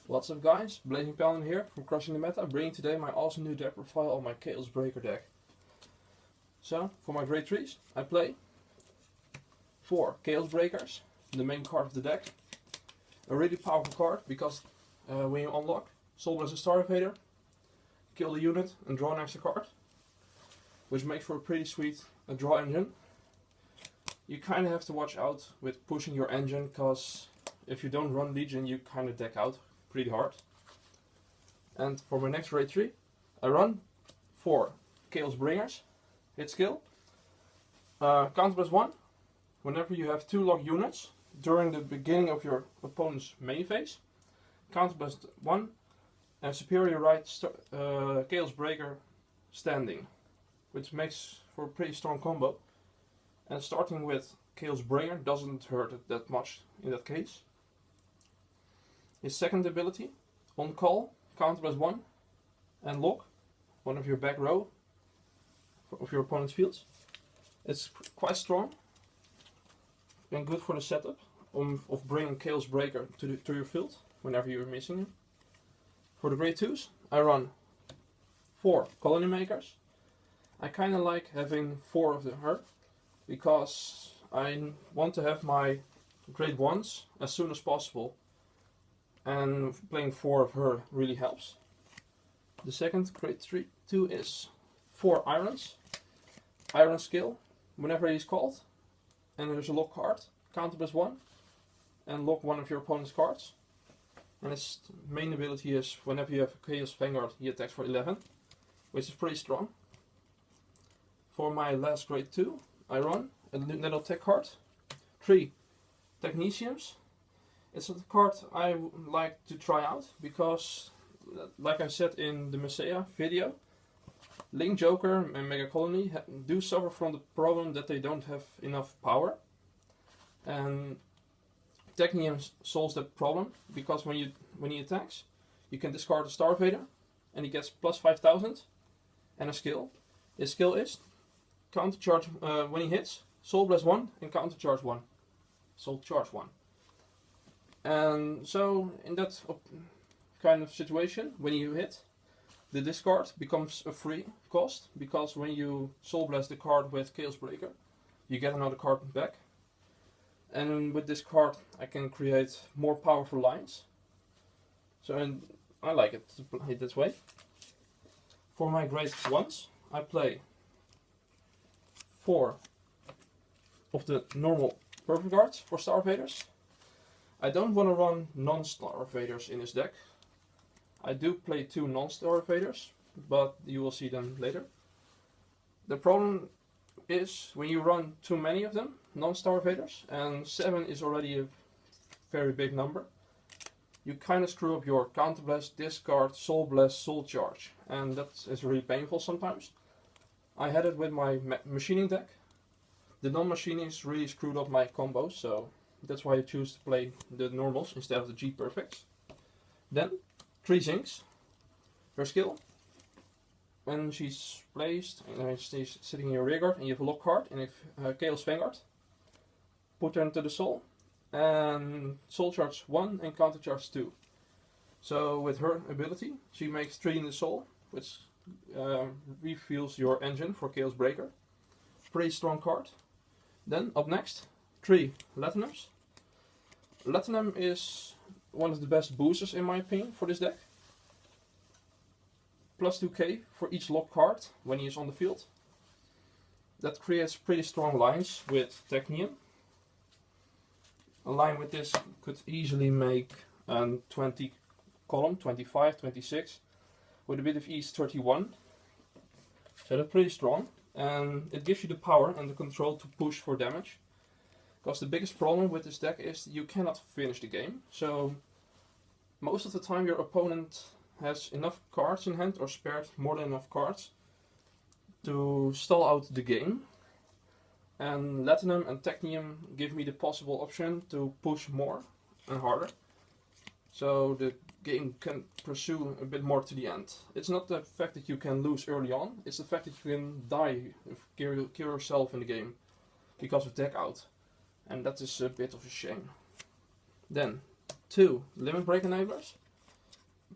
What's up guys, Blazing Paladin here from Crushing the Meta, bringing today my awesome new deck profile on my Chaos Breaker deck. So, for my grade 3s, I play 4 Chaos Breakers, the main card of the deck. A really powerful card, because when you unlock Soulblast and Star Evader, kill the unit and draw an extra card, which makes for a pretty sweet draw engine. You kind of have to watch out with pushing your engine, because if you don't run Legion, you kind of deck out pretty hard. And for my next grade 3, I run 4 Chaos Bringers, hit skill, counter +1, whenever you have 2 locked units during the beginning of your opponent's main phase, counter +1, and superior right Chaos Breaker standing, which makes for a pretty strong combo. And starting with Chaos Bringer doesn't hurt it that much in that case. His second ability, on call, counter +1, and lock one of your back row of your opponent's fields. It's quite strong and good for the setup of bringing Chaos Breaker to your field whenever you're missing him. For the grade 2s, I run 4 Colony Makers. I kind of like having 4 of her, because I want to have my grade 1s as soon as possible, and playing 4 of her really helps. The second grade 2 is 4 Irons. Iron skill, whenever he's called and there's a lock card, counter +1 and lock one of your opponent's cards. And his main ability is whenever you have a Chaos Vanguard, he attacks for 11, which is pretty strong. For my last grade 2, I run a little tech card, 3 Technicians. It's a card I like to try out, because, like I said in the Messiah video, Link Joker and Mega Colony do suffer from the problem that they don't have enough power. And Technion solves that problem, because when he attacks, you can discard a Star Evader, and he gets plus 5000 and a skill. His skill is counter charge when he hits, Soulblast 1 and counter charge 1. Soul charge 1. And so in that kind of situation, when you hit, the discard becomes a free cost, because when you Soulblast the card with Chaos Breaker, you get another card back. And with this card I can create more powerful lines. So I like it to play it this way. For my grade 1s, I play 4 of the normal Perfect Guards for Star Evaders. I don't want to run non-Star Evaders in this deck. I do play 2 non-Star Evaders, but you will see them later. The problem is when you run too many of them, non-Star Evaders, and 7 is already a very big number, you kind of screw up your Counter Blast, Discard, Soul Blast, Soul Charge, and that is really painful sometimes. I had it with my machining deck. The non-machinings really screwed up my combos, so that's why I choose to play the normals instead of the G Perfects. Then 3 Zincs. Her skill, when she's placed and she's sitting in your rearguard and you have a lock card and a Chaos Vanguard, put her into the soul and soul charge 1 and counter charge 2. So with her ability, she makes 3 in the soul, which refuels your engine for Chaos Breaker. Pretty strong card. Then up next, 3 Latinums. Latinum is one of the best boosters in my opinion for this deck. Plus 2k for each lock card when he is on the field. That creates pretty strong lines with Technion. A line with this could easily make a 20 column, 25, 26. With a bit of ease, 31. So that's pretty strong. And it gives you the power and the control to push for damage. Because the biggest problem with this deck is you cannot finish the game. So most of the time your opponent has enough cards in hand, or spared more than enough cards, to stall out the game. And Latinum and Technium give me the possible option to push more and harder, so the game can pursue a bit more to the end. It's not the fact that you can lose early on, it's the fact that you can die, kill yourself in the game because of deck out. And that is a bit of a shame. Then 2 Limit Break Enablers.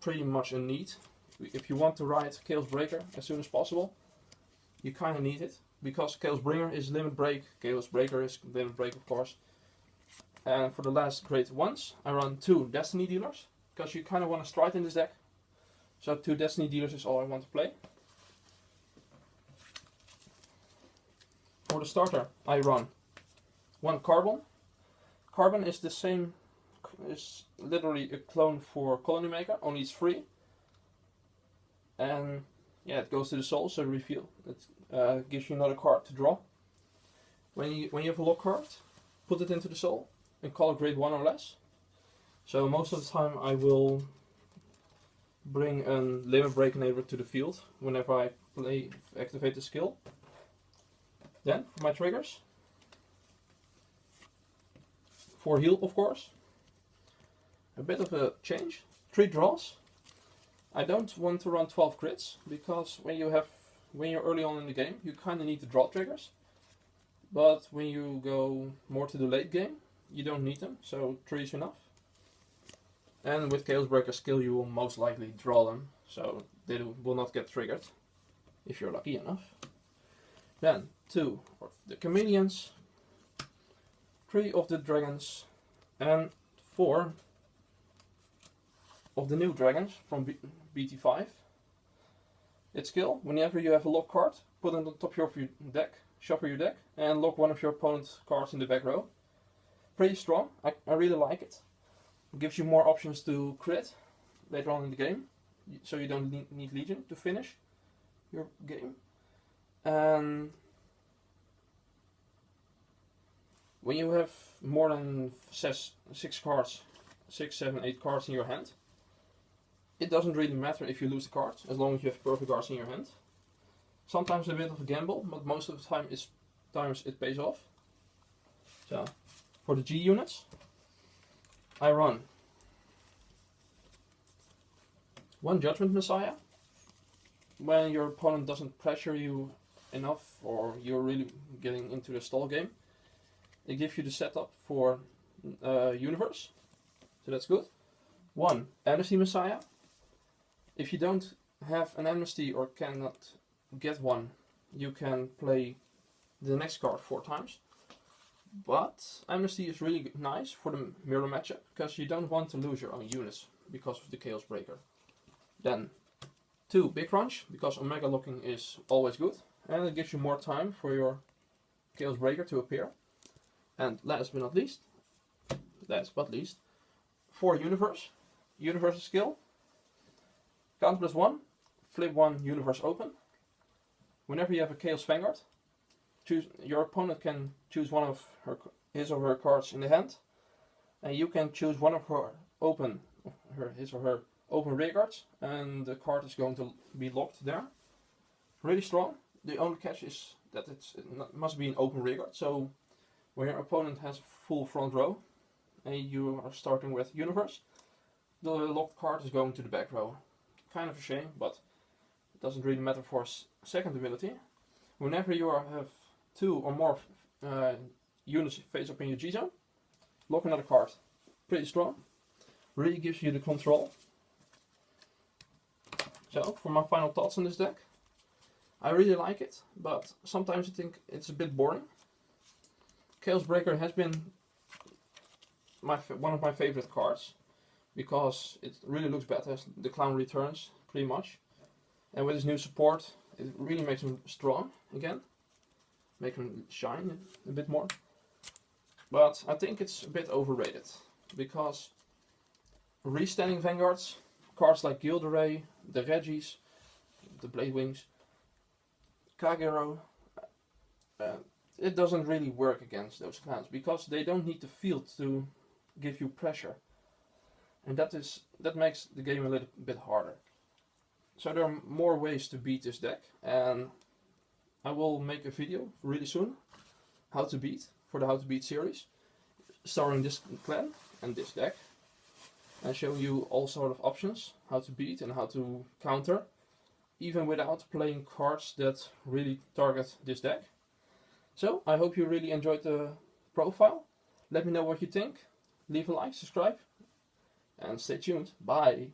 pretty much a need. If you want to ride Chaos Breaker as soon as possible, you kind of need it. Because Chaos Bringer is limit break, Chaos Breaker is limit break of course. And for the last great ones, I run 2 Destiny Dealers. Because you kind of want to stride in this deck. So 2 Destiny Dealers is all I want to play. For the starter, I run 1 Carbon. Carbon is the same, is literally a clone for Colony Maker, only it's free. And yeah, it goes to the soul, so reveal. It gives you another card to draw. When you have a lock card, put it into the soul and call it grade 1 or less. So most of the time I will bring a limit break neighbor to the field whenever I activate the skill. Then for my triggers, 4 heal of course. A bit of a change, 3 draws. I don't want to run 12 crits because when you're early on in the game, you kind of need the draw triggers. But when you go more to the late game, you don't need them, so 3 is enough. And with Chaos Breaker skill, you will most likely draw them, so they will not get triggered if you're lucky enough. Then 2 of the Chameleons, 3 of the Dragons, and 4 of the new Dragons from BT5. Its skill, whenever you have a lock card, put it on top of your deck, shuffle your deck, and lock one of your opponent's cards in the back row. Pretty strong, I really like it. It gives you more options to crit later on in the game, so you don't need Legion to finish your game. And when you have more than 6 cards, 6, 7, 8 cards in your hand, it doesn't really matter if you lose the card, as long as you have perfect cards in your hand. Sometimes a bit of a gamble, but most of the time it pays off. So, for the G units, I run 1 Judgment Messiah. When your opponent doesn't pressure you enough, or you're really getting into the stall game, they give you the setup for Universe, so that's good. 1 Amnesty Messiah. If you don't have an Amnesty or cannot get one, you can play the next card 4 times. But Amnesty is really nice for the mirror matchup, because you don't want to lose your own units because of the Chaos Breaker. Then 2 Big Crunch, because Omega locking is always good, and it gives you more time for your Chaos Breaker to appear. And last but not least, 4 Universe. Universe skill. Count +1, flip 1 Universe open. Whenever you have a Chaos Vanguard, your opponent can choose one of his or her cards in the hand, and you can choose one of his or her open rear guards, and the card is going to be locked there. Really strong. The only catch is that it must be an open rear guard, so when your opponent has full front row and you are starting with Universe, the locked card is going to the back row. Kind of a shame, but it doesn't really matter for second ability. Whenever you have 2 or more units face up in your G-zone, lock another card. Pretty strong. Really gives you the control. So, for my final thoughts on this deck, I really like it, but sometimes I think it's a bit boring. Chaos Breaker has been one of my favorite cards, because it really looks better as the clown returns, pretty much. And with his new support, it really makes him strong again. Make him shine a bit more. But I think it's a bit overrated, because restanding Vanguards, cards like Gilderay, the Regis, the Blade Wings, Kagero, it doesn't really work against those clans, because they don't need the field to give you pressure. And that makes the game a little bit harder. So there are more ways to beat this deck, and I will make a video really soon how to beat for the How to Beat series, starring this clan and this deck, and show you all sort of options how to beat and how to counter, even without playing cards that really target this deck. So I hope you really enjoyed the profile. Let me know what you think. Leave a like, subscribe, and stay tuned. Bye!